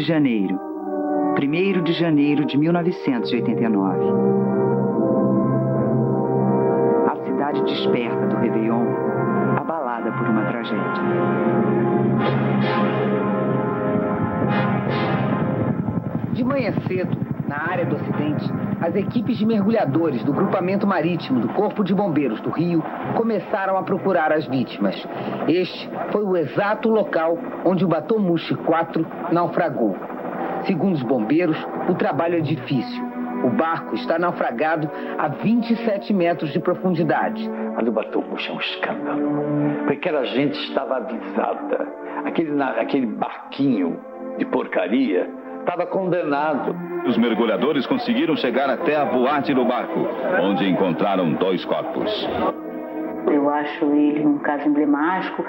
de Janeiro. 1º de janeiro de 1989. A cidade desperta do Réveillon, abalada por uma tragédia. De manhã cedo, na área do acidente, as equipes de mergulhadores do Grupamento Marítimo do Corpo de Bombeiros do Rio começaram a procurar as vítimas. Este foi o exato local onde o Batomushi 4 naufragou. Segundo os bombeiros, o trabalho é difícil. O barco está naufragado a 27 metros de profundidade. Mas o Batomushi é um escândalo, porque aquela gente estava avisada. Aquele barquinho de porcaria estava condenado. Os mergulhadores conseguiram chegar até a boate do barco, onde encontraram 2 corpos. Eu acho ele um caso emblemático,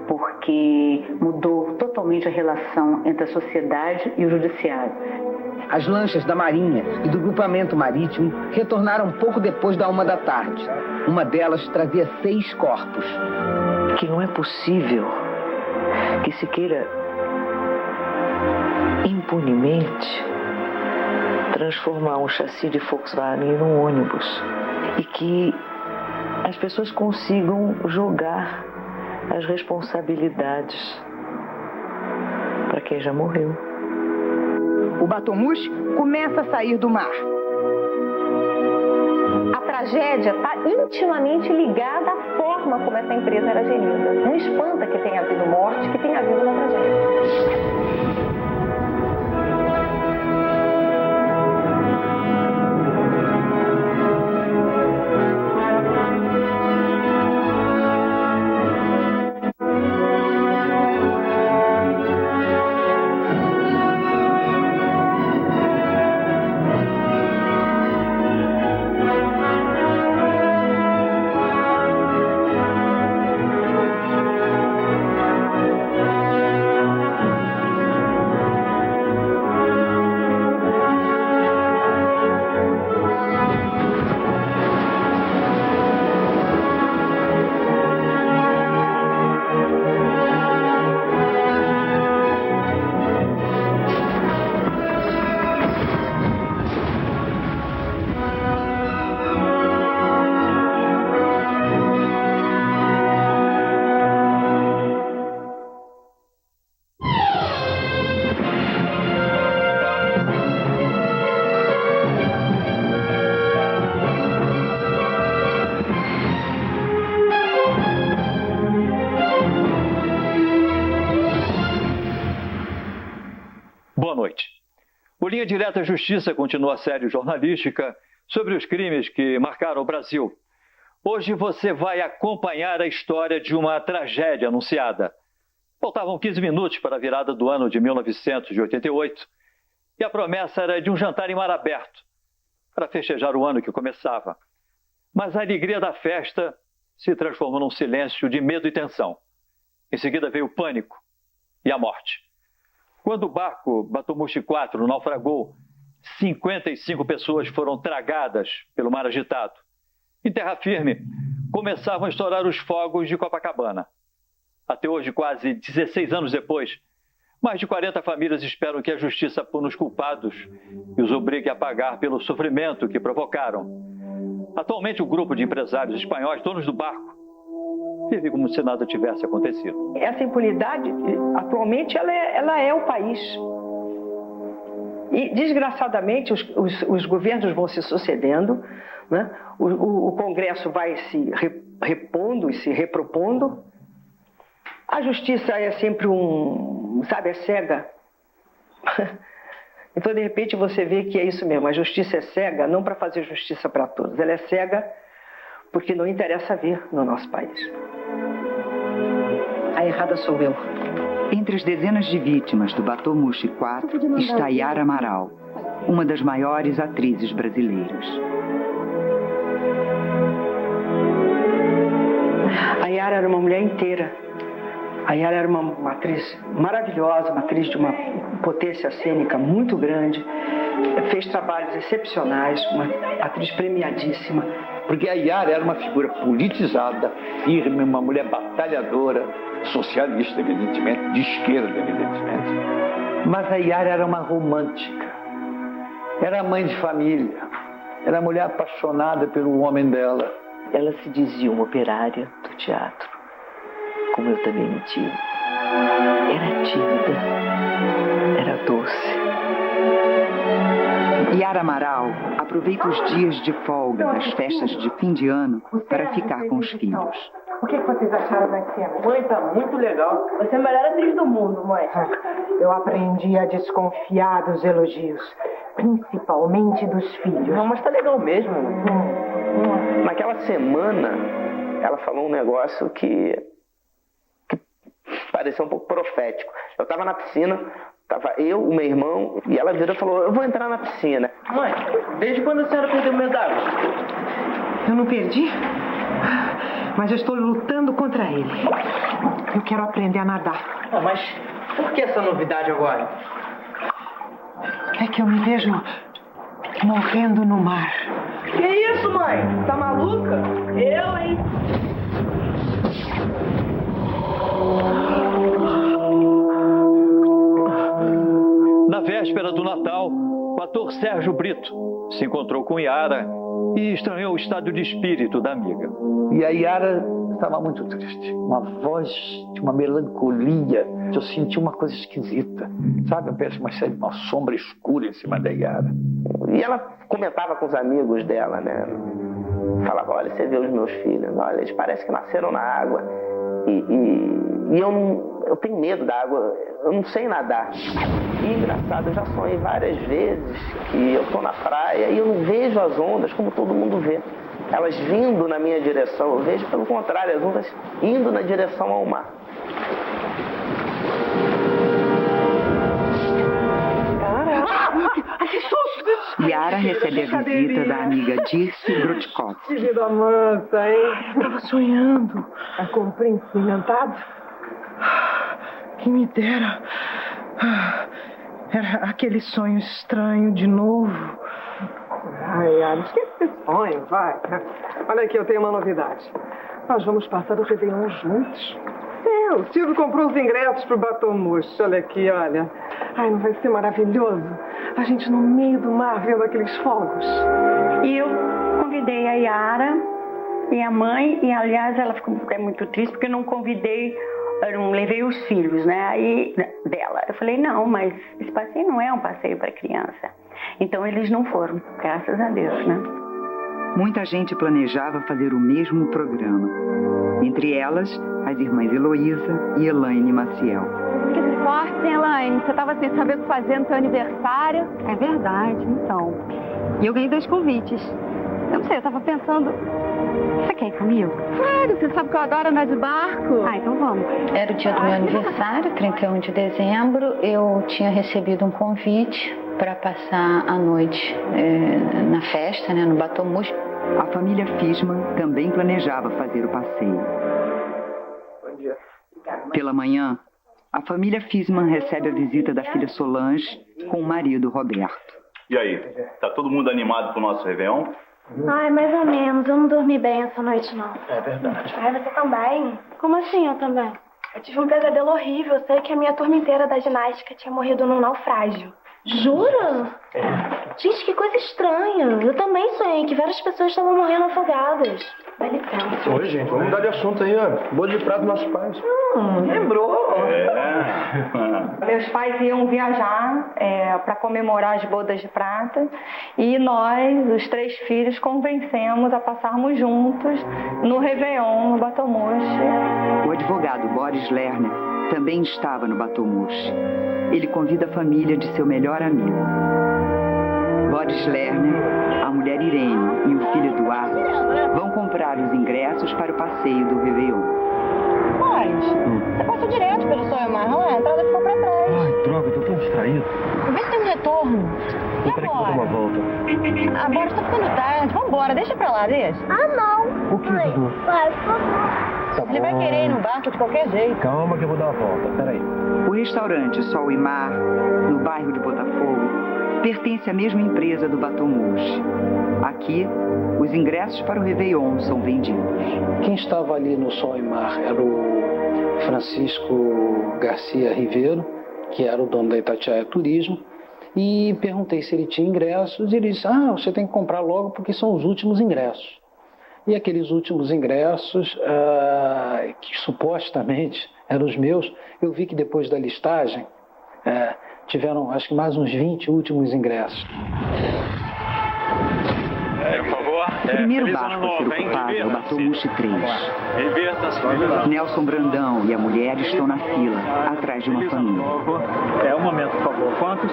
porque mudou totalmente a relação entre a sociedade e o judiciário. As lanchas da Marinha e do Grupamento Marítimo retornaram pouco depois da 1 da tarde. Uma delas trazia 6 corpos. Que não é possível que se queira impunemente transformar um chassi de Volkswagen num ônibus e que as pessoas consigam jogar as responsabilidades para quem já morreu. O Batomushi começa a sair do mar. A tragédia está intimamente ligada à forma como essa empresa era gerida. Não espanta que tenha havido morte, que tenha havido uma tragédia. Boa noite. O Linha Direta Justiça continua a série jornalística sobre os crimes que marcaram o Brasil. Hoje você vai acompanhar a história de uma tragédia anunciada. Faltavam 15 minutos para a virada do ano de 1988 e a promessa era de um jantar em mar aberto para festejar o ano que começava. Mas a alegria da festa se transformou num silêncio de medo e tensão. Em seguida veio o pânico e a morte. Quando o barco Batomushi 4 naufragou, 55 pessoas foram tragadas pelo mar agitado. Em terra firme, começavam a estourar os fogos de Copacabana. Até hoje, quase 16 anos depois, mais de 40 famílias esperam que a justiça puna os culpados e os obrigue a pagar pelo sofrimento que provocaram. Atualmente, o grupo de empresários espanhóis, donos do barco, vive como se nada tivesse acontecido. Essa impunidade, atualmente, ela é o país. E, desgraçadamente, os governos vão se sucedendo, né? O Congresso vai se repondo e se repropondo. A justiça é sempre é cega. Então, de repente, você vê que é isso mesmo. A justiça é cega, não para fazer justiça para todos. Ela é cega porque não interessa ver no nosso país. A errada sou eu. Entre as dezenas de vítimas do Batomushi 4 está Yara Amaral, uma das maiores atrizes brasileiras. A Yara era uma mulher inteira. A Yara era uma atriz maravilhosa, uma atriz de uma potência cênica muito grande. Fez trabalhos excepcionais, uma atriz premiadíssima. Porque a Yara era uma figura politizada, firme, uma mulher batalhadora, socialista, evidentemente, de esquerda, evidentemente. Mas a Yara era uma romântica. Era mãe de família. Era mulher apaixonada pelo homem dela. Ela se dizia uma operária do teatro, como eu também me tive. Era tímida, era doce. Yara Amaral aproveita os dias de folga das festas de fim de ano para ficar com os filhos. O que vocês acharam da cena? Mãe, tá muito legal. Você é a melhor atriz do mundo, mãe. Eu aprendi a desconfiar dos elogios, principalmente dos filhos. Não, mas tá legal mesmo. Naquela semana, ela falou um negócio que pareceu um pouco profético. Eu tava na piscina, tava eu, o meu irmão, e ela virou e falou, eu vou entrar na piscina. Mãe, desde quando a senhora perdeu o medo d'água? Eu não perdi, mas eu estou lutando contra ele. Eu quero aprender a nadar. Mas por que essa novidade agora? É que eu me vejo morrendo no mar. Que isso, mãe? Tá maluca? Eu, hein? Na véspera do Natal, o ator Sérgio Brito se encontrou com Yara e estranhou o estado de espírito da amiga. E a Yara estava muito triste. Uma voz de uma melancolia. Eu senti uma coisa esquisita. Sabe, parece uma sombra escura em cima da Yara. E ela comentava com os amigos dela, né? Falava, olha, você vê os meus filhos, olha, eles parecem que nasceram na água. E eu tenho medo da água, eu não sei nadar. E engraçado, eu já sonhei várias vezes que eu tô na praia e eu não vejo as ondas como todo mundo vê. Elas vindo na minha direção, eu vejo pelo contrário, as ondas indo na direção ao mar. Yara recebe a visita da amiga Dirce Grotkovski. Vida mansa, hein? Estava sonhando com um príncipe encantado. Quem me dera. Era aquele sonho estranho de novo. Ai, Yara, esquece esse sonho, vai. Olha aqui, eu tenho uma novidade. Nós vamos passar o Réveillon juntos. O Silvio comprou os ingressos pro Batomuxi. Olha aqui, olha. Ai, não vai ser maravilhoso? A gente no meio do mar vendo aqueles fogos. E eu convidei a Yara e a mãe, e aliás ela ficou muito triste porque eu não convidei, eu não levei os filhos, né, aí dela. Eu falei, não, mas esse passeio não é um passeio para criança. Então eles não foram, graças a Deus, né. Muita gente planejava fazer o mesmo programa. Entre elas, as irmãs Heloísa e Elaine Maciel. Que sorte, hein, Elaine? Você estava sem saber o que fazer no seu aniversário? É verdade, então. E eu ganhei 2 convites. Eu não sei, eu estava pensando... Você quer ir comigo? Claro, você sabe que eu adoro andar de barco. Ah, então vamos. Era o dia do meu aniversário, 31 de dezembro. Eu tinha recebido um convite para passar a noite na festa, né, no Batomuxi. A família Fisman também planejava fazer o passeio. Pela manhã, a família Fisman recebe a visita da filha Solange com o marido Roberto. E aí, tá todo mundo animado pro nosso Réveillon? Ai, mais ou menos. Eu não dormi bem essa noite, não. É verdade. Ai, você também? Como assim eu também? Eu tive um pesadelo horrível. Eu sei que a minha turma inteira da ginástica tinha morrido num naufrágio. Jura? Gente, que coisa estranha. Eu também sonhei que várias pessoas estavam morrendo afogadas. Dá licença. Oi, gente, vamos mudar de assunto aí, ó. Boa de prato dos nossos pais. Lembrou? Meus pais iam viajar para comemorar as bodas de prata e nós, os 3 filhos, convencemos a passarmos juntos no Réveillon, no Batomuxi. O advogado Boris Lerner também estava no Batomuxi. Ele convida a família de seu melhor amigo. Boris Lerner, a mulher Irene e o filho Eduardo vão comprar os ingressos para o passeio do Réveillon. Boris, você passou direto pelo Sonho Mar, não é? A entrada ficou pra trás. Ai, droga, eu tô tão distraído. Vê se tem um retorno. E Peraí que eu vou dar uma volta. Ah, Boris, tá ficando tarde. Vambora, deixa pra lá, deixa. Ah, não. O que, Dudu? Vai, por favor. Tá Ele vai querer ir no barco de qualquer jeito. Calma que eu vou dar uma volta, peraí. O restaurante Sol e Mar, no bairro de Botafogo, pertence à mesma empresa do Batomuxi. Aqui, os ingressos para o Réveillon são vendidos. Quem estava ali no Sol e Mar era o Francisco Garcia Ribeiro, que era o dono da Itatiaia Turismo, e perguntei se ele tinha ingressos, e ele disse, você tem que comprar logo porque são os últimos ingressos. E aqueles últimos ingressos, que supostamente eram os meus, eu vi que depois da listagem tiveram acho que mais uns 20 últimos ingressos. Por favor. O primeiro barco a ser ocupado é o Batomushi 3. Nelson Brandão e a mulher estão na fila, atrás de uma família. Um momento, por favor. Quantos?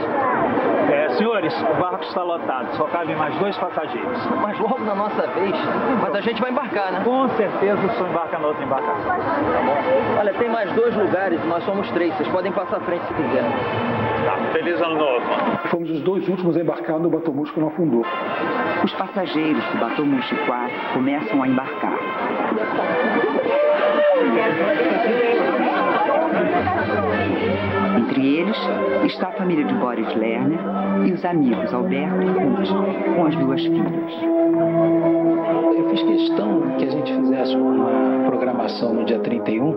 Senhores, o barco está lotado, só cabem mais 2 passageiros. Mas logo na nossa vez, mas a gente vai embarcar, né? Com certeza o senhor embarca na outra embarcação. Tá bom. Olha, tem mais 2 lugares, nós somos 3, vocês podem passar à frente se quiserem. Tá, feliz ano novo. Fomos os 2 últimos a embarcar no Batomushi que não afundou. Os passageiros do Batomushi 4 começam a embarcar. Entre eles está a família de Boris Lerner e os amigos Alberto e Ruth, com as 2 filhas. Eu fiz questão que a gente fizesse uma programação no dia 31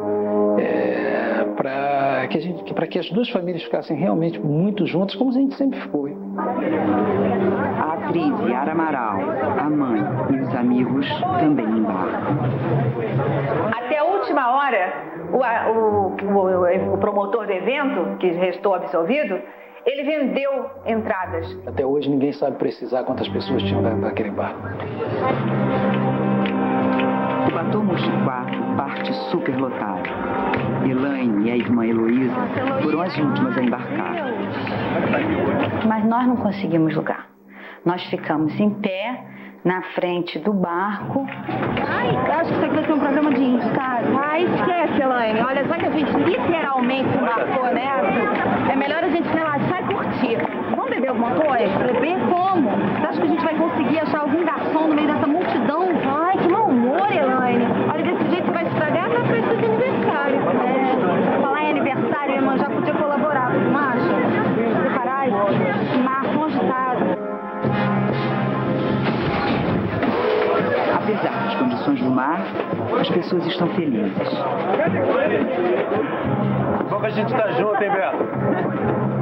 para que as 2 famílias ficassem realmente muito juntas, como a gente sempre foi. A atriz Yara Amaral, a mãe e os amigos também embarcam. Até a última hora, o promotor do evento, que restou absolvido, ele vendeu entradas. Até hoje ninguém sabe precisar quantas pessoas tinham naquele barco. O Batomushi 4 parte superlotado. Elaine e a irmã Heloísa foram as últimas a embarcar. Mas nós não conseguimos lugar. Nós ficamos em pé, na frente do barco. Acho que isso aqui vai ser um programa de índio, sabe? Esquece, Elaine. Olha, já que a gente literalmente embarcou nessa, é melhor a gente relaxar e curtir. Vamos beber alguma coisa? Beber como? Você acha que a gente vai conseguir achar algum garçom no meio dessa multidão? Ai, que mau humor, Elaine. Olha, desse jeito você vai estragar na festa de aniversário. Falar em aniversário, a irmã já podia colaborar, não acha? Separar esse mar agitado. Apesar das condições do mar, as pessoas estão felizes. Bom que a gente tá junto, hein, Beto?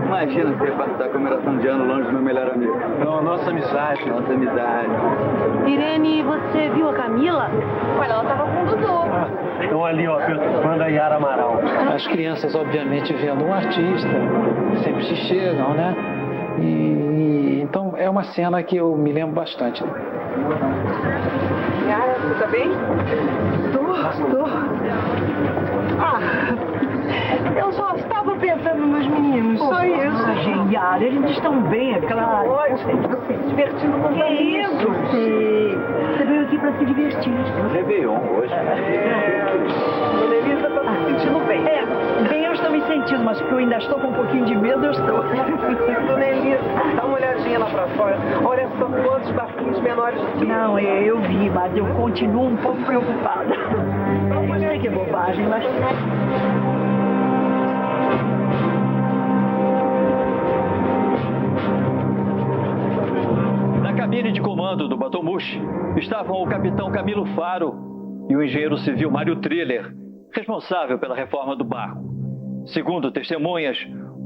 Imagina ser parte da comemoração de ano longe do meu melhor amigo. Não, nossa amizade. Nossa amizade. Irene, você viu a Camila? Olha, ela tava com o Dudu. Então ali, ó, manda a Yara Amaral. As crianças, obviamente, vendo um artista, sempre se chegam, né? Então é uma cena que eu me lembro bastante. Yara, você tá bem? Tô. Eu só estava pensando nos meninos, só isso. Gente, Yara, eles estão bem, é claro. Você se divertindo com os amigos. Você veio aqui para se divertir. Réveillon hoje. Dona Elisa tá se sentindo bem. Bem eu estou me sentindo, mas porque eu ainda estou com um pouquinho de medo, eu estou. Dona Elisa, dá uma olhadinha lá pra fora. Olha só quantos barquinhos menores do que... Não, eu vi, mas eu continuo um pouco preocupada. Eu sei que é bobagem, mas... Na cabine de comando do Batomushi estavam o capitão Camilo Faro e o engenheiro civil Mário Triller, responsável pela reforma do barco. Segundo testemunhas,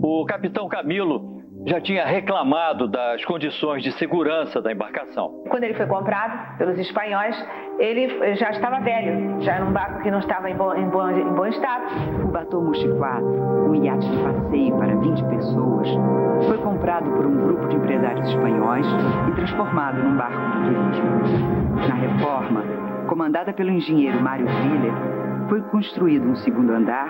o capitão Camilo já tinha reclamado das condições de segurança da embarcação. Quando ele foi comprado pelos espanhóis, ele já estava velho, já era um barco que não estava em bom estado. O Batomushi 4, um iate de passeio para 20 pessoas, foi comprado por um grupo de empresários espanhóis e transformado num barco de turismo. Na reforma, comandada pelo engenheiro Mário Triller, foi construído um segundo andar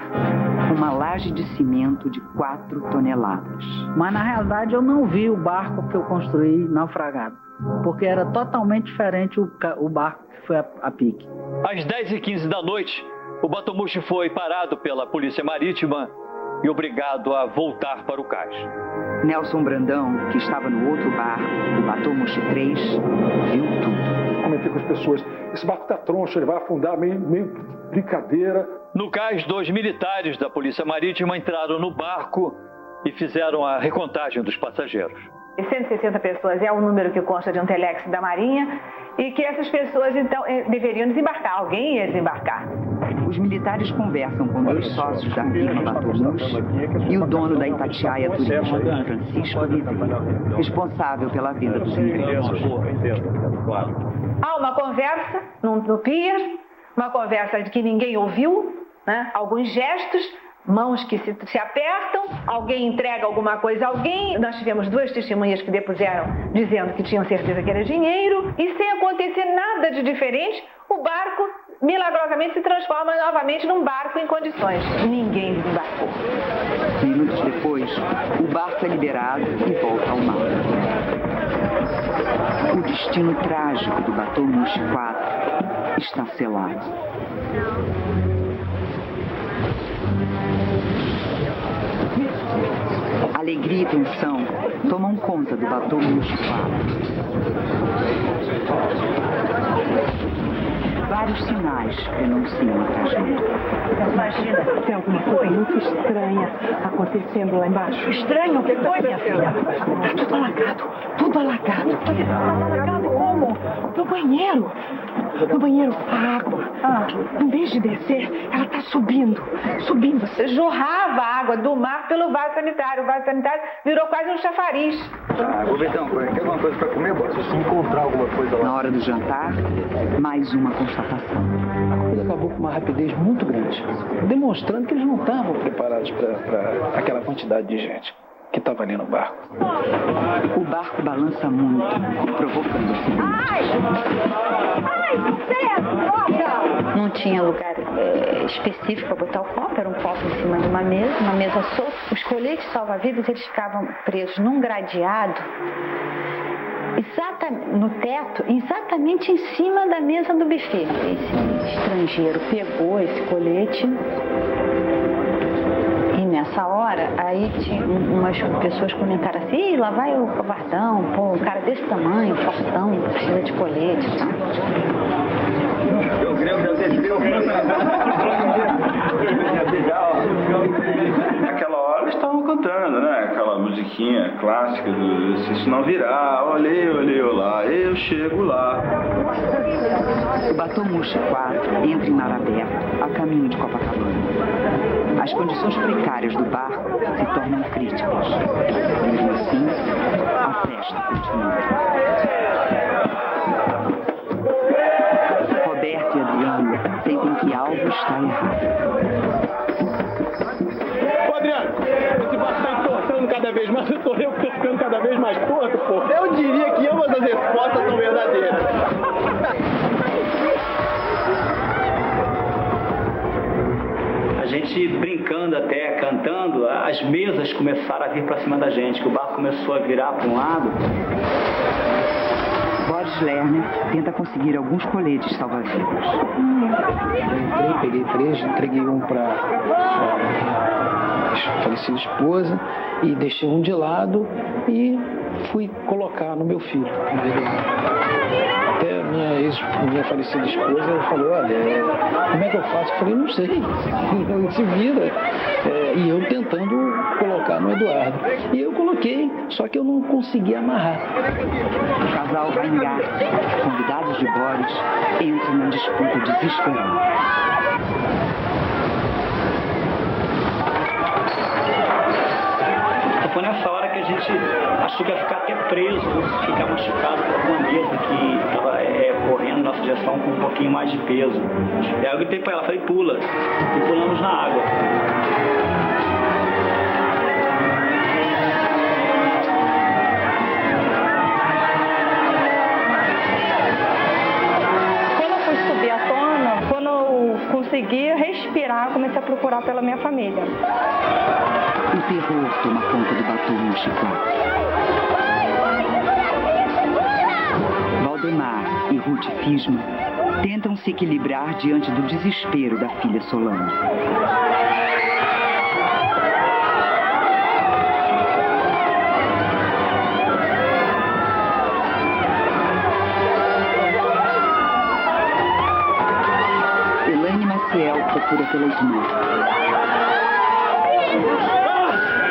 com uma laje de cimento de 4 toneladas. Mas na realidade eu não vi o barco que eu construí naufragado, porque era totalmente diferente o barco que foi a pique. Às 10h15 da noite, o Batomushi foi parado pela Polícia Marítima e obrigado a voltar para o cais. Nelson Brandão, que estava no outro barco, o Batomushi 3, viu tudo. Comentei com as pessoas, esse barco tá troncho, ele vai afundar, meio brincadeira. No cais, 2 militares da Polícia Marítima entraram no barco e fizeram a recontagem dos passageiros. 160 pessoas é o número que consta de um telex da Marinha e que essas pessoas, então, deveriam desembarcar. Alguém ia desembarcar. Os militares conversam com 2 sócios da firma Batomus e o dono da Itatiaia Turismo, Francisco Ribeiro, responsável pela venda dos ingressos. Há uma conversa no pier, uma conversa de que ninguém ouviu, né? Alguns gestos, mãos que se apertam, alguém entrega alguma coisa a alguém. Nós tivemos 2 testemunhas que depuseram dizendo que tinham certeza que era dinheiro e sem acontecer nada de diferente, o barco milagrosamente se transforma novamente num barco em condições. Ninguém desembarcou. Minutos depois, o barco é liberado e volta ao mar. O destino trágico do Batomush 4 está selado. Alegria e tensão tomam conta do Batomush 4. Vários sinais denunciam a tragédia. Imagina, tem alguma coisa muito estranha acontecendo lá embaixo. Estranho? O que foi, minha filha? Tá tudo alagado, tudo alagado. Alagado como? No banheiro. No banheiro, a água. Em vez de descer, ela tá subindo. Jorrava a água do mar pelo vaso sanitário. O vaso sanitário virou quase um chafariz. Ô, Betão, quer alguma coisa pra comer? Bora, se encontrar alguma coisa lá. Na hora do jantar, mais uma constatação. A coisa acabou com uma rapidez muito grande, demonstrando que eles não estavam preparados para aquela quantidade de gente que estava ali no barco. O barco balança muito, provocando acidente. Ai, não tinha lugar específico para botar o copo, era um copo em cima de uma mesa solta. Os coletes salva-vidas, eles ficavam presos num gradeado, no teto, exatamente em cima da mesa do buffet. Esse estrangeiro pegou esse colete e nessa hora, aí tinha umas pessoas comentaram assim: Ih, lá vai o covardão, pô, um cara desse tamanho, fortão, precisa de colete e tal. Naquela hora eles estavam cantando, né? Aquela musiquinha clássica do Se Isso Não Virar, olê, olê, olá, eu chego lá. O Batomush 4 entra em mar aberto, a caminho de Copacabana. As condições precárias do barco se tornam críticas. Mesmo assim, a festa continua. Roberto e Adriano sentem que algo está errado. Ô, Adriano, esse barco tá entortando cada vez mais, eu tô ficando cada vez mais torto, pô. Eu diria que ambas as respostas são verdadeiras. A gente brincando até, cantando, as mesas começaram a vir para cima da gente, que o barco começou a virar para um lado. Boris Lerner tenta conseguir alguns coletes salva-vidas. Eu peguei 3, entreguei um para a falecida esposa e deixei um de lado e fui colocar no meu filho. Até minha falecida esposa falou: olha, como é que eu faço? Eu falei: não sei, não se vira. E eu tentando colocar no Eduardo. E eu coloquei, só que eu não consegui amarrar. O casal Weingart, convidados de Boris, entram na disputa desesperada. Foi nessa hora que a gente achou que ia ficar até preso, ficar machucado por uma mesa que estava correndo na nossa direção com um pouquinho mais de peso. E aí eu gritei para ela, falei: pula. E pulamos na água. Quando eu fui subir à tona, quando eu consegui respirar, eu comecei a procurar pela minha família. O terror toma conta do Batomush 4. Valdemar e Ruth Fisma tentam se equilibrar diante do desespero da filha Solange. Elaine Maciel procura pela irmã.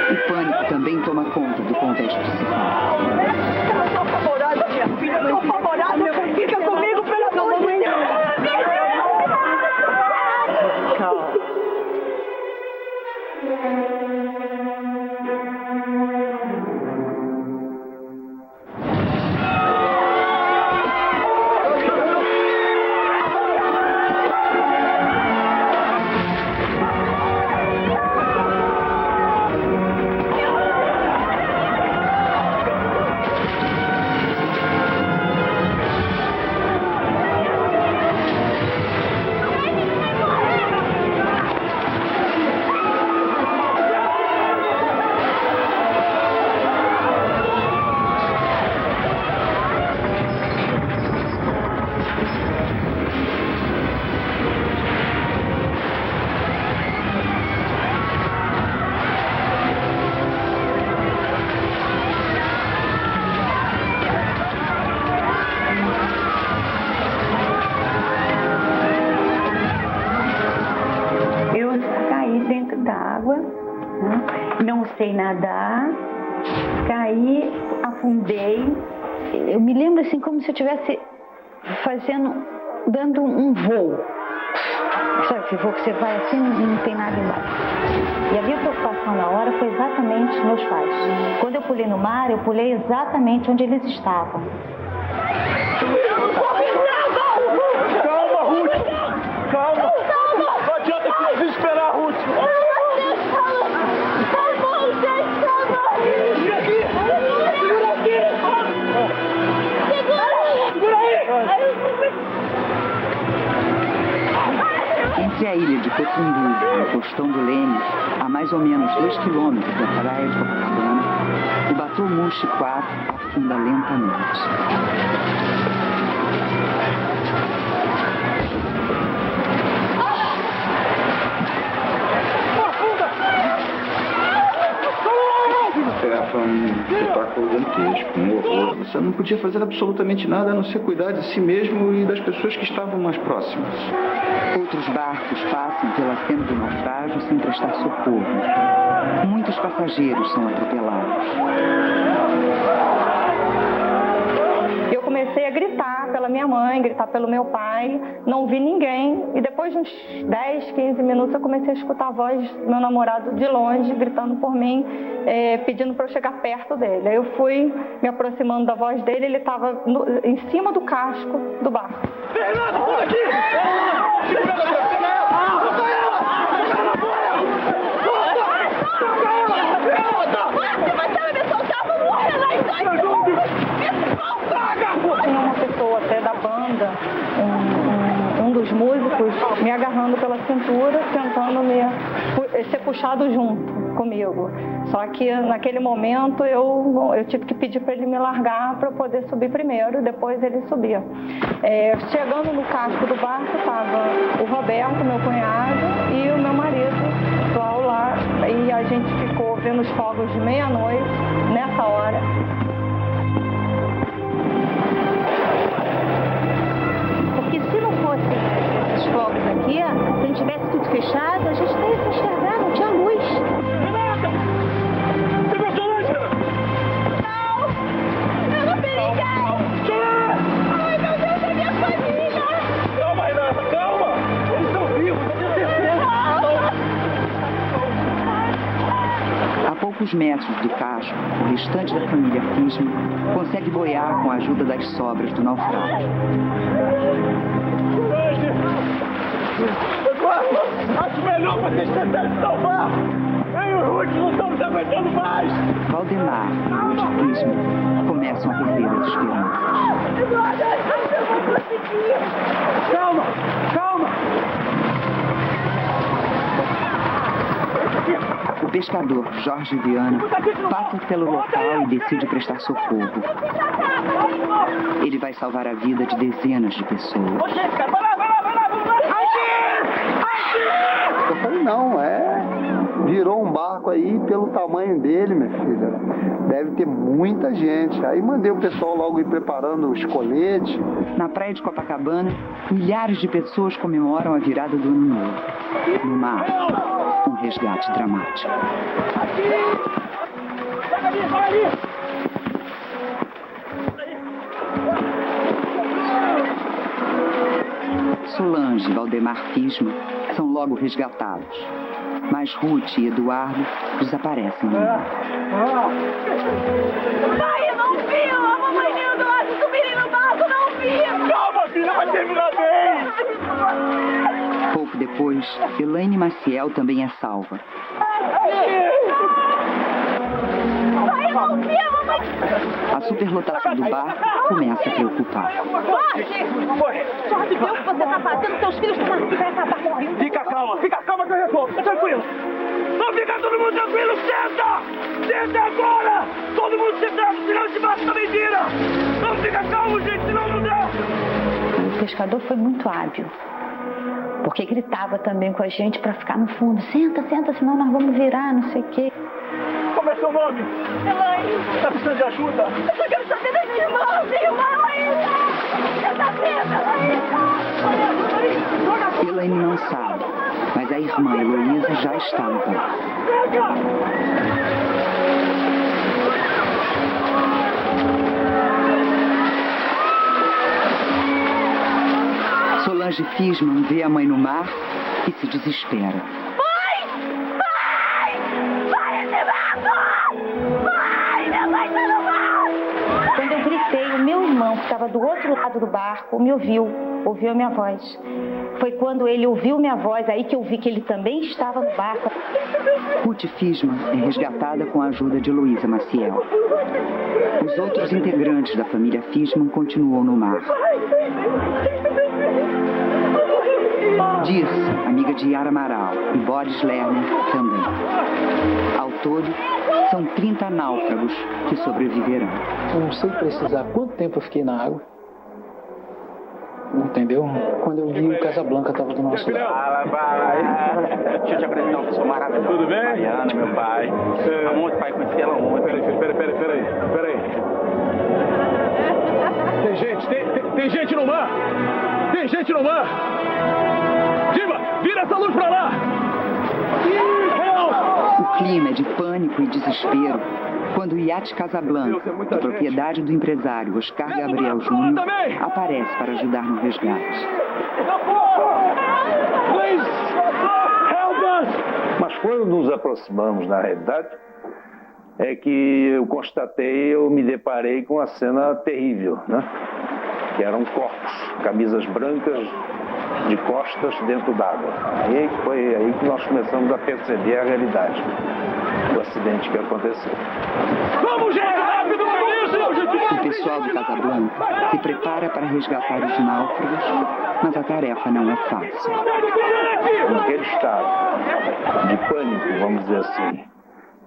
O pânico também toma conta do contexto principal. Eu sou apavorada, minha filha. Eu sou apavorada. Fica comigo, pelo amor de Deus. Calma. Não sei nadar, caí, afundei. Eu me lembro assim como se eu estivesse dando um voo. Sabe esse voo que você vai assim e não tem nada embaixo. E a minha preocupação na hora foi exatamente meus pais. Quando eu pulei no mar, eu pulei exatamente onde eles estavam. Calma, Ruth! Calma! Não adianta que eu vim esperar, Ruth! Segura aqui! Segura aqui! Segura aí! Entre a ilha de Cotumbu e o Costão do Leme, a mais ou menos 2 quilômetros da praia de Copacabana, o Batomushi 4 afunda lentamente. Foi um espetáculo gigantesco, um horror. Você não podia fazer absolutamente nada a não ser cuidar de si mesmo e das pessoas que estavam mais próximas. Outros barcos passam pela cena do naufrágio sem prestar socorro. Muitos passageiros são atropelados. Eu comecei a gritar pela minha mãe, gritar pelo meu pai, não vi ninguém. E depois de uns 10, 15 minutos eu comecei a escutar a voz do meu namorado de longe, gritando por mim, pedindo para eu chegar perto dele. Aí eu fui me aproximando da voz dele, ele estava em cima do casco do barco. Fernando, por aqui! Segura ela! Tinha uma pessoa até da banda, um dos músicos, me agarrando pela cintura, tentando ser puxado junto comigo. Só que naquele momento eu tive que pedir para ele me largar para eu poder subir primeiro, depois ele subia. Chegando no casco do barco estava o Roberto, meu cunhado, e o meu marido, atual lá, e a gente ficou vendo os fogos de meia-noite nessa hora. Porque se não fossem esses fogos aqui, se a gente tivesse tudo fechado, a gente não ia enxergar, não tinha luz. Você gostou, Lúcia? Não! Eu não vi ninguém! Ai, meu Deus, é minha família! Calma, Renata, calma! Eles estão vivos, eu tenho certeza! A poucos metros do casco, o restante da família Fishman consegue boiar com a ajuda das sobras do naufrágio. Eduardo, acho melhor vocês tentarem salvar! Eu e o Ruth não estamos aguentando mais! Valdemar e Ruth Fishman começam a perder as esperanças. Eduardo, eu vou conseguir! Calma, calma! O pescador Jorge Viana passa pelo local e decide prestar socorro. Ele vai salvar a vida de dezenas de pessoas. Eu falei, não, virou um barco aí pelo tamanho dele, minha filha. Deve ter muita gente. Aí mandei o pessoal logo ir preparando os coletes. Na praia de Copacabana, milhares de pessoas comemoram a virada do ano novo. No mar, um resgate dramático. Solange e Valdemar Fisma são logo resgatados, mas Ruth e Eduardo desaparecem no mar. Pai, eu não vi! A mamãe e o Eduardo subirem no barco, não vi! Calma, filha, vai terminar bem! Pouco depois, Elaine Maciel também é salva. Pai, eu não vi! A mamãe... A superlotação do barco começa a preocupar. Jorge! Jorge, vê o que você está fazendo, seus filhos estão aqui, vai acabar morrendo. Fica calma que eu resolvo, tá tranquilo. Não fica todo mundo tranquilo, senta! Senta agora! Todo mundo sentado, senão esse barco também vira! Não fica calmo, gente, senão não dá! O pescador foi muito hábil, porque gritava também com a gente para ficar no fundo. Senta, senta, senão nós vamos virar, não sei o quê. Como é seu nome? Elaine! Tá precisando de ajuda? Eu só quero saber das minhas irmãs, Elaine! Eu tá vendo, Elaine! Elaine não sabe, mas a irmã Heloísa já está no barco. Solange Fisman vê a mãe no mar e se desespera. Quando eu gritei, o meu irmão, que estava do outro lado do barco, me ouviu a minha voz. Foi quando ele ouviu minha voz, aí que eu vi que ele também estava no barco. Ruth Fisman é resgatada com a ajuda de Heloísa Maciel. Os outros integrantes da família Fisman continuam no mar. Dirce, amiga de Yara Amaral, e Boris Lerner também. Ao todo, são 30 náufragos que sobreviverão. Eu não sei precisar quanto tempo eu fiquei na água. Entendeu? Quando eu vi o Casablanca estava do nosso lado. Deixa eu te apresentar uma pessoa maravilhosa. Tudo bem? Mariana, meu pai. Há muito pai, conheci ela muito. Peraí. Tem gente no mar! Tem gente no mar! Diva, vira essa luz pra lá! O clima é de pânico e desespero quando o iate Casablanca, de propriedade do empresário Oscar Gabriel Júnior, aparece para ajudar no resgate. Mas quando nos aproximamos, na realidade, é que eu me deparei com uma cena terrível, né? Que eram corpos, camisas brancas de costas dentro d'água. Aí foi aí que nós começamos a perceber a realidade do acidente que aconteceu. Vamos, gente, rápido, O pessoal do Casablanca se prepara para resgatar os náufragos, mas a tarefa não é fácil. Naquele estado de pânico, vamos dizer assim,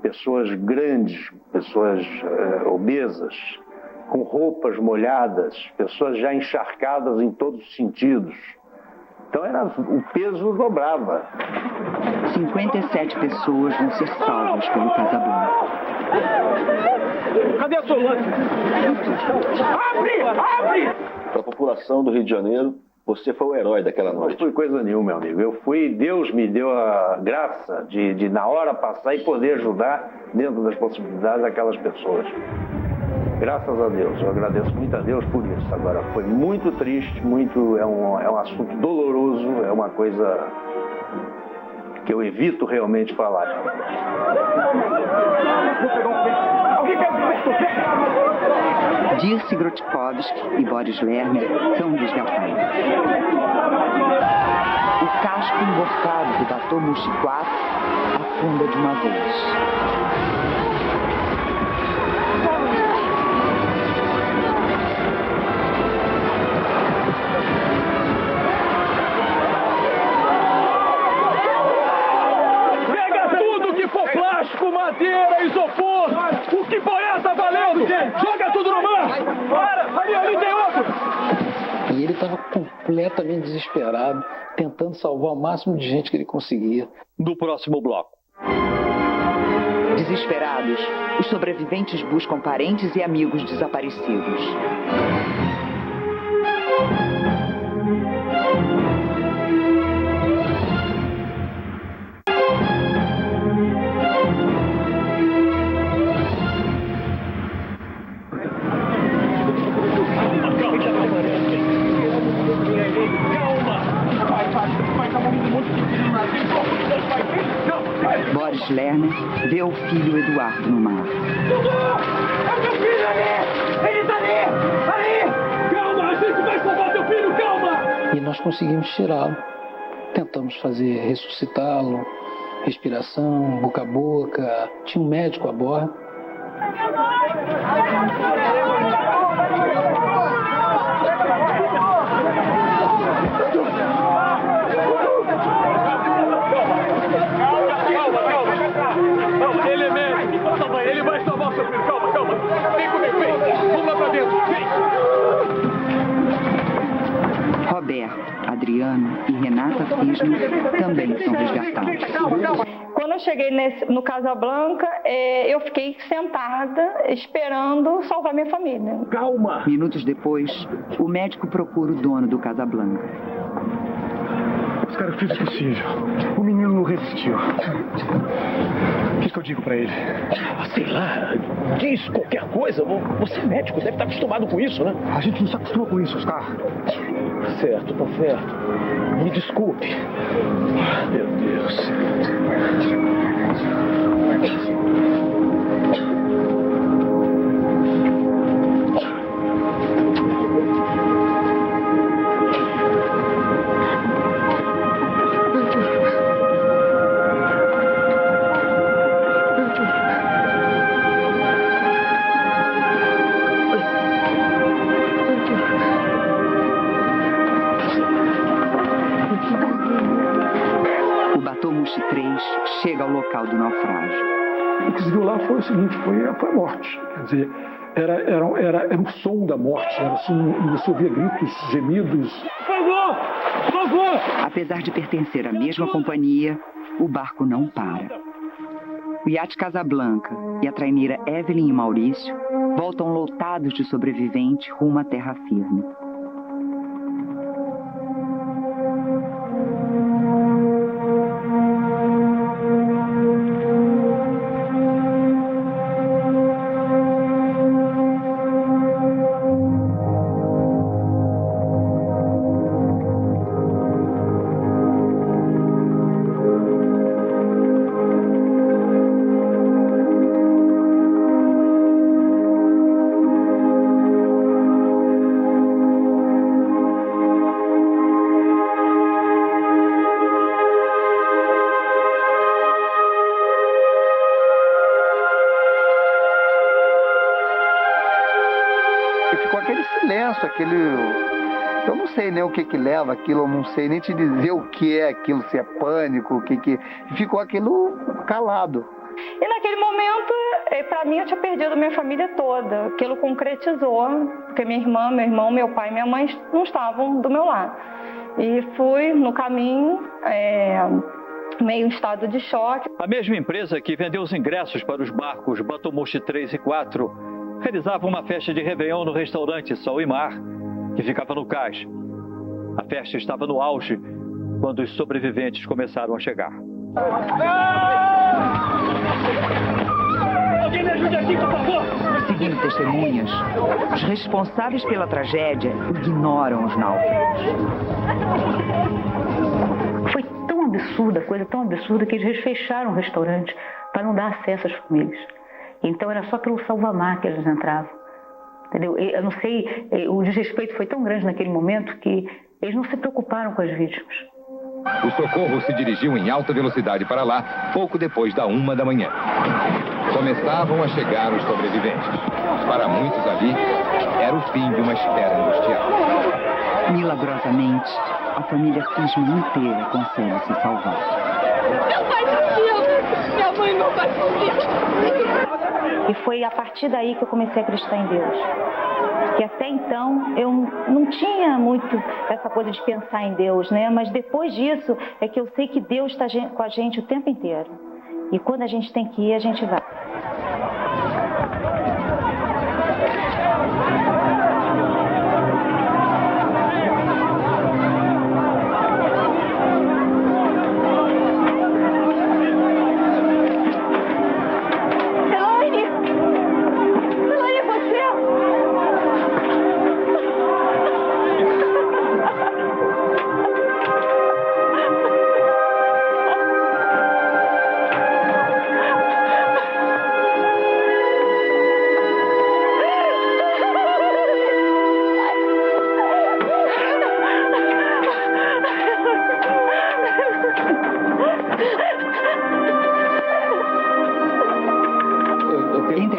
pessoas grandes, pessoas obesas, com roupas molhadas, pessoas já encharcadas em todos os sentidos. Então o peso dobrava. 57 pessoas vão ser salvas pelo Casablanca. Cadê a Solange? Abre! Para a população do Rio de Janeiro, você foi o herói daquela noite. Não foi coisa nenhuma, meu amigo. Deus me deu a graça de na hora passar e poder ajudar dentro das possibilidades daquelas pessoas. Graças a Deus, eu agradeço muito a Deus por isso. Agora, foi muito triste, é um assunto doloroso, é uma coisa que eu evito realmente falar. Dirce Grotkovski e Boris Lerner são resgatados. O casco emborcado do Bateau Mouche 4 afunda de uma vez. Plástico, madeira, isopor, o que boiar tá valendo! Joga tudo no mar! Para! Ali tem outro! E ele estava completamente desesperado, tentando salvar o máximo de gente que ele conseguia. No próximo bloco. Desesperados, os sobreviventes buscam parentes e amigos desaparecidos. Boris Lerner vê o filho Eduardo no mar. É meu filho ali! Ele tá ali! Ali! Calma, a gente vai salvar teu filho, calma! E nós conseguimos tirá-lo. Tentamos ressuscitá-lo, respiração, boca a boca. Tinha um médico a bordo. Ele é médico, ele vai salvar seu filho, calma. Vem comigo, vem. Vamos lá pra dentro, vem. Roberto, Adriano e Renata Fismo também são resgatados. Quando eu cheguei no Casablanca, eu fiquei sentada esperando salvar minha família. Calma! Minutos depois, o médico procura o dono do Casablanca. Os caras fizeram o possível. O menino não resistiu. O que eu digo pra ele? Sei lá, diz qualquer coisa. Você é médico, deve estar acostumado com isso, né? A gente não se acostuma com isso, Oscar. Certo, tá certo. Me desculpe. Meu Deus. Chega ao local do naufrágio. O que se viu lá foi o seguinte, foi a morte. Quer dizer, era o som da morte, era assim, você ouvia gritos, gemidos. Por favor! Apesar de pertencer à mesma companhia, o barco não para. O iate Casablanca e a traineira Evelyn e Maurício voltam lotados de sobreviventes rumo à terra firme. Eu não sei nem o que leva aquilo, eu não sei nem te dizer o que é aquilo, se é pânico, o que... Ficou aquilo calado. E naquele momento, para mim, eu tinha perdido a minha família toda. Aquilo concretizou, porque minha irmã, meu irmão, meu pai e minha mãe não estavam do meu lado. E fui no caminho, meio em estado de choque. A mesma empresa que vendeu os ingressos para os barcos Batomushi 3 e 4 realizava uma festa de Réveillon no restaurante Sol e Mar, que ficava no cais. A festa estava no auge quando os sobreviventes começaram a chegar. Alguém me ajude aqui, por favor! Seguindo testemunhas, os responsáveis pela tragédia ignoram os náufragos. Foi tão absurda, coisa tão absurda, que eles fecharam o restaurante para não dar acesso às famílias. Então era só pelo salva-mar que eles entravam. Entendeu? Eu não sei, o desrespeito foi tão grande naquele momento que eles não se preocuparam com as vítimas. O socorro se dirigiu em alta velocidade para lá, pouco depois da 1 da manhã. Começavam a chegar os sobreviventes. Para muitos ali, era o fim de uma espera angustiada. Milagrosamente, a família Fismo inteira consegue se salvar. Meu pai fugiu! Minha mãe e meu pai fugiram! E foi a partir daí que eu comecei a acreditar em Deus. Que até então eu não tinha muito essa coisa de pensar em Deus, né? Mas depois disso é que eu sei que Deus está com a gente o tempo inteiro. E quando a gente tem que ir, a gente vai.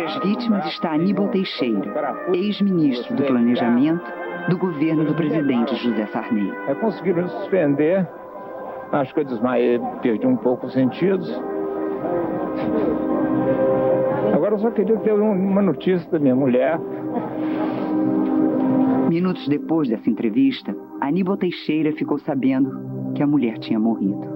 as vítimas está Aníbal Teixeira, ex-ministro do Planejamento do governo do presidente José Sarney. Conseguiram suspender, acho que eu perdi um pouco os sentidos. Agora eu só queria ter uma notícia da minha mulher. Minutos depois dessa entrevista, Aníbal Teixeira ficou sabendo que a mulher tinha morrido.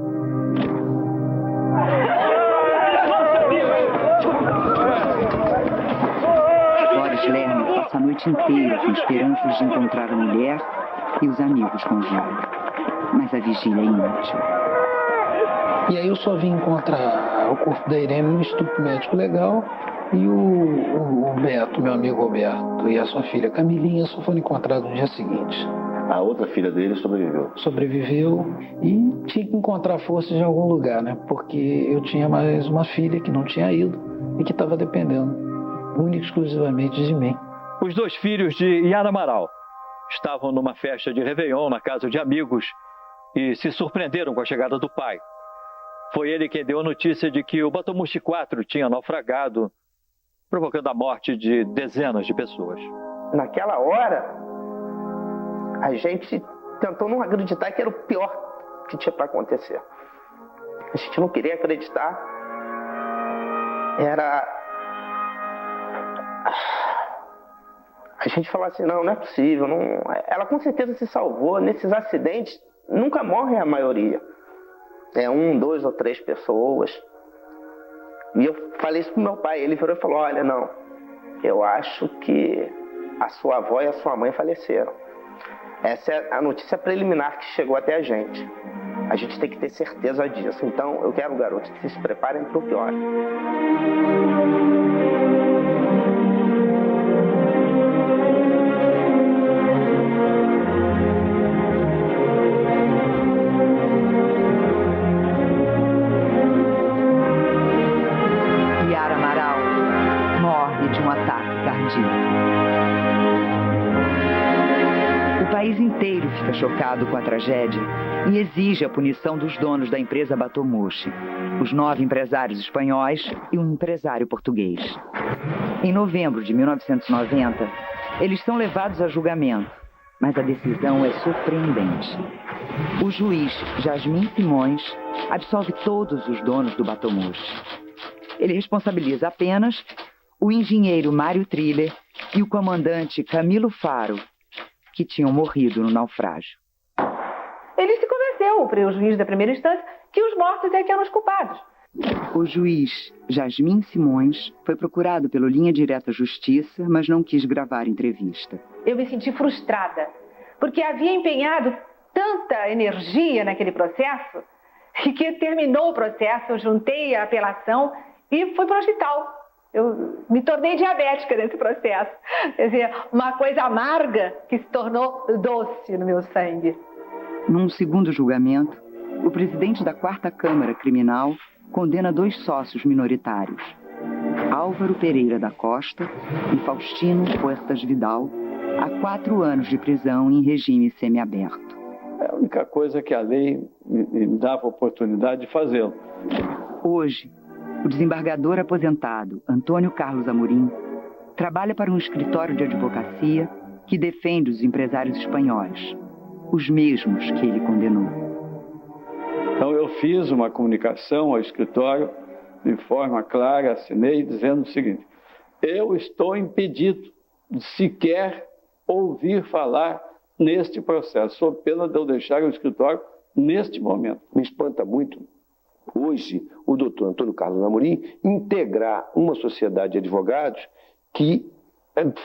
Boris Lerner passa a noite inteira com esperanças de encontrar a mulher e os amigos com vida. Mas a vigília é inútil. E aí eu só vim encontrar o corpo da Irene no Instituto Médico Legal e o Beto, meu amigo Roberto, e a sua filha Camilinha só foram encontrados no dia seguinte. A outra filha dele sobreviveu? Sobreviveu e tinha que encontrar forças em algum lugar, né? Porque eu tinha mais uma filha que não tinha ido e que estava dependendo única e exclusivamente de mim. Os 2 filhos de Yara Amaral estavam numa festa de Réveillon na casa de amigos e se surpreenderam com a chegada do pai. Foi ele quem deu a notícia de que o Batomushi 4 tinha naufragado, provocando a morte de dezenas de pessoas. Naquela hora, a gente tentou não acreditar que era o pior que tinha para acontecer. A gente não queria acreditar. A gente falava assim, não é possível. Não... Ela com certeza se salvou. Nesses acidentes, nunca morre a maioria. É 1, 2 ou 3 pessoas. E eu falei isso pro meu pai. Ele virou e falou, olha, não, eu acho que a sua avó e a sua mãe faleceram. Essa é a notícia preliminar que chegou até a gente. A gente tem que ter certeza disso. Então, eu quero, garotos, que se preparem para o pior. Yara Amaral morre de um ataque cardíaco. O país inteiro fica chocado com a tragédia e exige a punição dos donos da empresa Batomushi, os 9 empresários espanhóis e um empresário português. Em novembro de 1990, eles são levados a julgamento, mas a decisão é surpreendente. O juiz Jasmin Simões absolve todos os donos do Batomushi. Ele responsabiliza apenas o engenheiro Mário Triller e o comandante Camilo Faro, que tinham morrido no naufrágio. Ele se convenceu, o juiz da primeira instância, que os mortos é que eram os culpados. O juiz Jasmin Simões foi procurado pelo Linha Direta Justiça, mas não quis gravar entrevista. Eu me senti frustrada, porque havia empenhado tanta energia naquele processo, e que terminou o processo, eu juntei a apelação e fui para o hospital. Eu me tornei diabética nesse processo. Quer dizer, uma coisa amarga que se tornou doce no meu sangue. Num segundo julgamento, o presidente da 4ª Câmara Criminal condena 2 sócios minoritários, Álvaro Pereira da Costa e Faustino Puertas Vidal, a 4 anos de prisão em regime semiaberto. É a única coisa que a lei me dava oportunidade de fazê-lo. Hoje, o desembargador aposentado Antônio Carlos Amorim trabalha para um escritório de advocacia que defende os empresários espanhóis, os mesmos que ele condenou. Então eu fiz uma comunicação ao escritório de forma clara, assinei dizendo o seguinte: eu estou impedido de sequer ouvir falar neste processo, sob pena de eu deixar o escritório neste momento. Me espanta muito hoje o doutor Antônio Carlos Amorim integrar uma sociedade de advogados que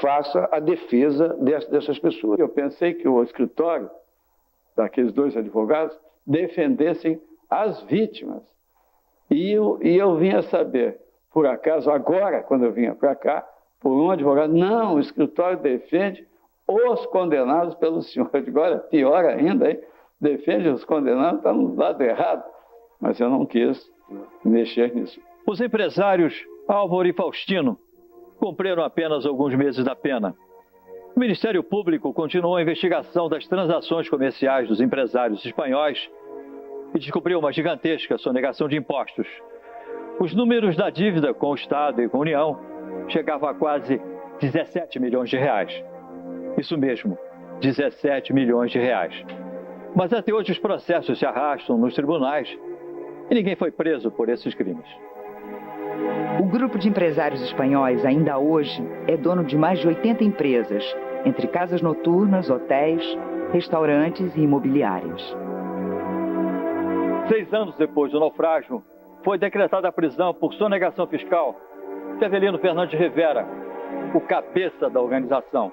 faça a defesa dessas pessoas. Eu pensei que o escritório daqueles 2 advogados defendessem as vítimas. E eu vinha saber, por acaso, agora, quando eu vinha para cá, por um advogado, não, o escritório defende os condenados pelo senhor. Eu digo, olha, pior ainda, hein? Defende os condenados, está no lado errado. Mas eu não quis mexer nisso. Os empresários Álvaro e Faustino cumpriram apenas alguns meses da pena. O Ministério Público continuou a investigação das transações comerciais dos empresários espanhóis e descobriu uma gigantesca sonegação de impostos. Os números da dívida com o Estado e com a União chegava a quase 17 milhões de reais. Isso mesmo, 17 milhões de reais. Mas até hoje os processos se arrastam nos tribunais e ninguém foi preso por esses crimes. O grupo de empresários espanhóis, ainda hoje, é dono de mais de 80 empresas, entre casas noturnas, hotéis, restaurantes e imobiliárias. 6 anos depois do naufrágio, foi decretada a prisão por sonegação fiscal de Avelino Fernandes Rivera, o cabeça da organização.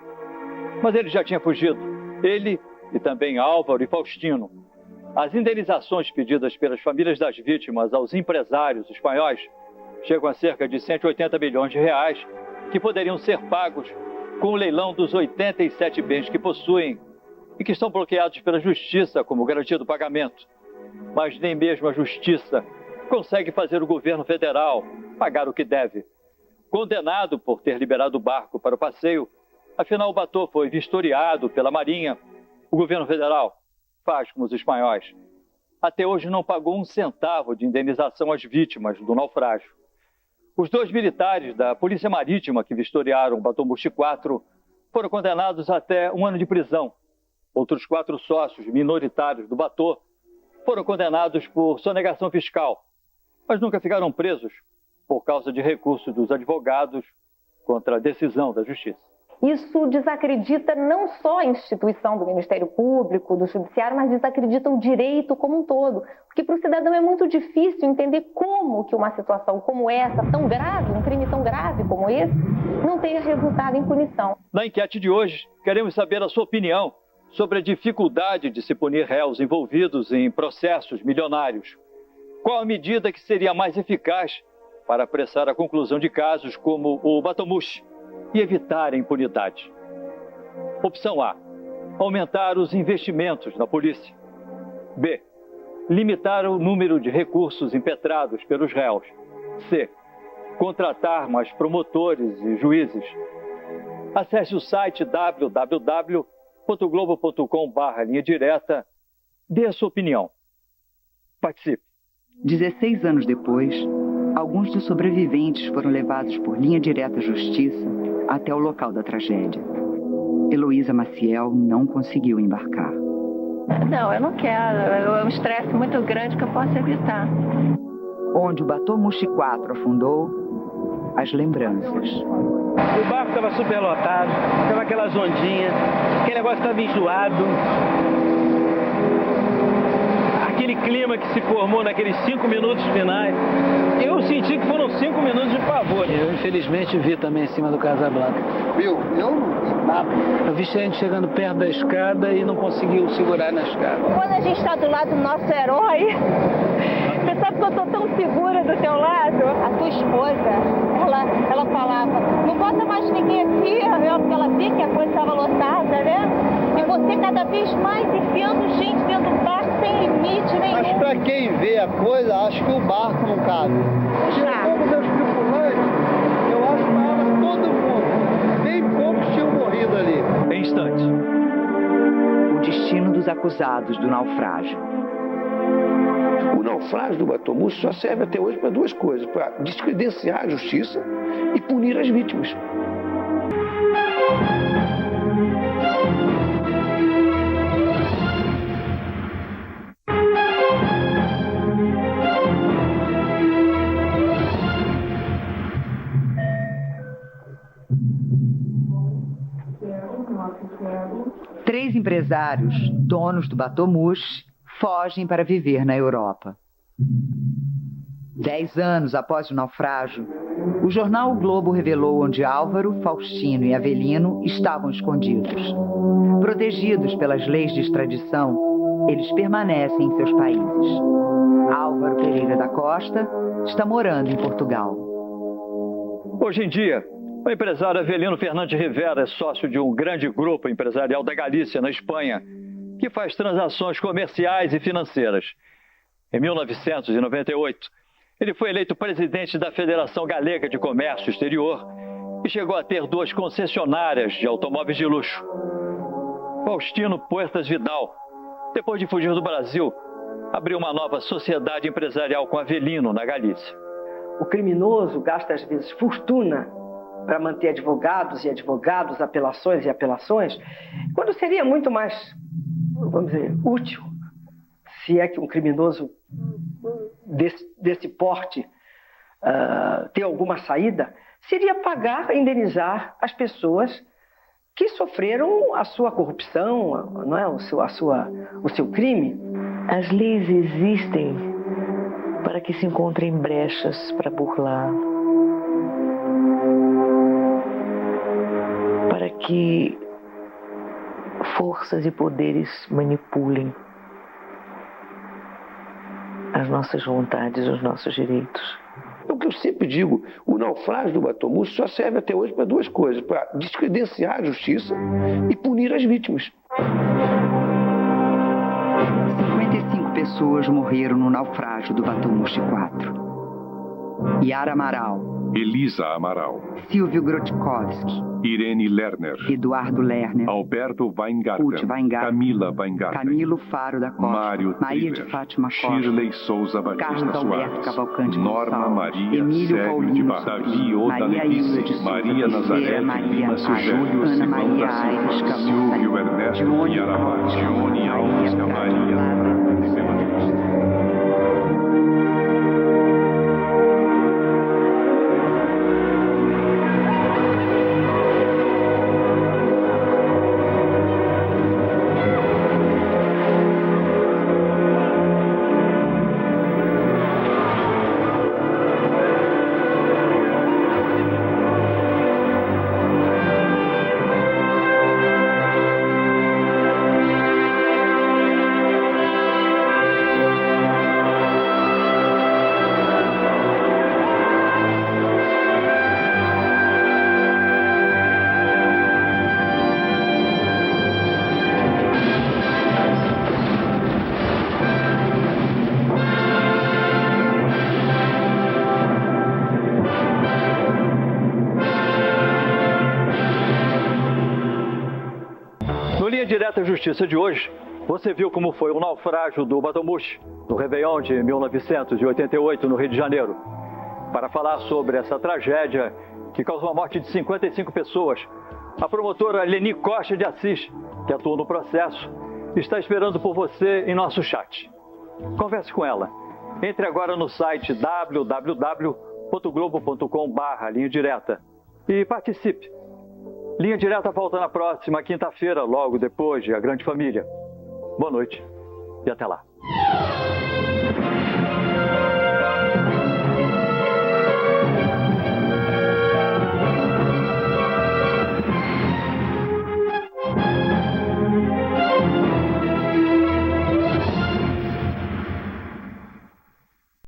Mas ele já tinha fugido, ele e também Álvaro e Faustino. As indenizações pedidas pelas famílias das vítimas aos empresários espanhóis chegam a cerca de 180 milhões de reais, que poderiam ser pagos com o leilão dos 87 bens que possuem e que estão bloqueados pela justiça como garantia do pagamento. Mas nem mesmo a justiça consegue fazer o governo federal pagar o que deve. Condenado por ter liberado o barco para o passeio, afinal o Batô foi vistoriado pela Marinha. O governo federal faz como os espanhóis. Até hoje não pagou 1 centavo de indenização às vítimas do naufrágio. Os 2 militares da Polícia Marítima que vistoriaram o Batô Mushi 4 foram condenados até 1 ano de prisão. Outros 4 sócios minoritários do Batô foram condenados por sonegação fiscal, mas nunca ficaram presos por causa de recursos dos advogados contra a decisão da Justiça. Isso desacredita não só a instituição do Ministério Público, do Judiciário, mas desacredita o direito como um todo. Porque para o cidadão é muito difícil entender como que uma situação como essa, tão grave, um crime tão grave como esse, não tenha resultado em punição. Na enquete de hoje, queremos saber a sua opinião sobre a dificuldade de se punir réus envolvidos em processos milionários. Qual a medida que seria mais eficaz para apressar a conclusão de casos como o Batô Mushi e evitar a impunidade? Opção A: aumentar os investimentos na polícia. B: limitar o número de recursos impetrados pelos réus. C: contratar mais promotores e juízes. Acesse o site www.globo.com/linha-direta. Dê a sua opinião. Participe. 16 anos depois, alguns dos sobreviventes foram levados por linha direta à justiça até o local da tragédia. Heloísa Maciel não conseguiu embarcar. Não, eu não quero. É um estresse muito grande que eu posso evitar. Onde o Batô Mushi 4 afundou, as lembranças. O barco estava superlotado, estava aquelas ondinhas, aquele negócio estava enjoado. Aquele clima que se formou naqueles 5 minutos finais, eu senti que foram 5 minutos de pavor. Eu, infelizmente, vi também em cima do Casablanca. Viu? Eu não vi nada. Eu vi gente chegando perto da escada e não conseguiu segurar na escada. Quando a gente está do lado do nosso herói, você sabe que eu estou tão segura do teu lado? A tua esposa, ela falava, não bota mais ninguém aqui, porque ela via que a coisa estava lotada, né? E você cada vez mais enfiando gente dentro do barco sem limite nenhum. Mas pra quem vê a coisa, acho que o barco não cabe. Todos meus tripulantes, eu acho que era todo mundo. Nem poucos tinham morrido ali. Em instante. O destino dos acusados do naufrágio. O naufrágio do Batô Mushi só serve até hoje para 2 coisas: para descredenciar a justiça e punir as vítimas. Três empresários, donos do Batô Mushi, fogem para viver na Europa. 10 anos após o naufrágio, o jornal O Globo revelou onde Álvaro, Faustino e Avelino estavam escondidos. Protegidos pelas leis de extradição, eles permanecem em seus países. Álvaro Pereira da Costa está morando em Portugal. Hoje em dia, o empresário Avelino Fernandes Rivera é sócio de um grande grupo empresarial da Galícia, na Espanha, que faz transações comerciais e financeiras. Em 1998, ele foi eleito presidente da Federação Galega de Comércio Exterior e chegou a ter 2 concessionárias de automóveis de luxo. Faustino Puertas Vidal, depois de fugir do Brasil, abriu uma nova sociedade empresarial com Avelino, na Galícia. O criminoso gasta às vezes fortuna para manter advogados e advogados, apelações e apelações, quando seria muito mais, vamos dizer, útil, se é que um criminoso desse porte tem alguma saída, seria pagar, indenizar as pessoas que sofreram a sua corrupção, não é? o seu crime. As leis existem para que se encontrem brechas para burlar, para que forças e poderes manipulem as nossas vontades, os nossos direitos. É o que eu sempre digo, o naufrágio do Batomushi só serve até hoje para duas coisas, para descredenciar a justiça e punir as vítimas. 55 pessoas morreram no naufrágio do Batomushi 4. Yara Amaral, Elisa Amaral, Silvio Grotkovski, Irene Lerner, Eduardo Lerner, Alberto Weingarten, Ruth Weingarten, Camila Weingarten, Camilo Faro da Costa, Mário Maria Triller, de Fátima Costa, Shirley Souza Batista Carlos Alberto Soares, Cavalcante Norma Gonçalves, Maria Emílio Sérgio Paulino de Bar, Davi Oda Maria Hilda de Levice, Maria Nazaré Lima Silvério, Ana Simão Maria da Aires Silva, Camus, Silvio Ernesto Dione Yarabá, Dione Alves Maria Direta Justiça de hoje, você viu como foi o naufrágio do Batomushi no Réveillon de 1988 no Rio de Janeiro. Para falar sobre essa tragédia que causou a morte de 55 pessoas, a promotora Leni Costa de Assis, que atua no processo, está esperando por você em nosso chat. Converse com ela. Entre agora no site www.globo.com/linha direta e participe. Linha Direta volta na próxima quinta-feira, logo depois de A Grande Família. Boa noite e até lá.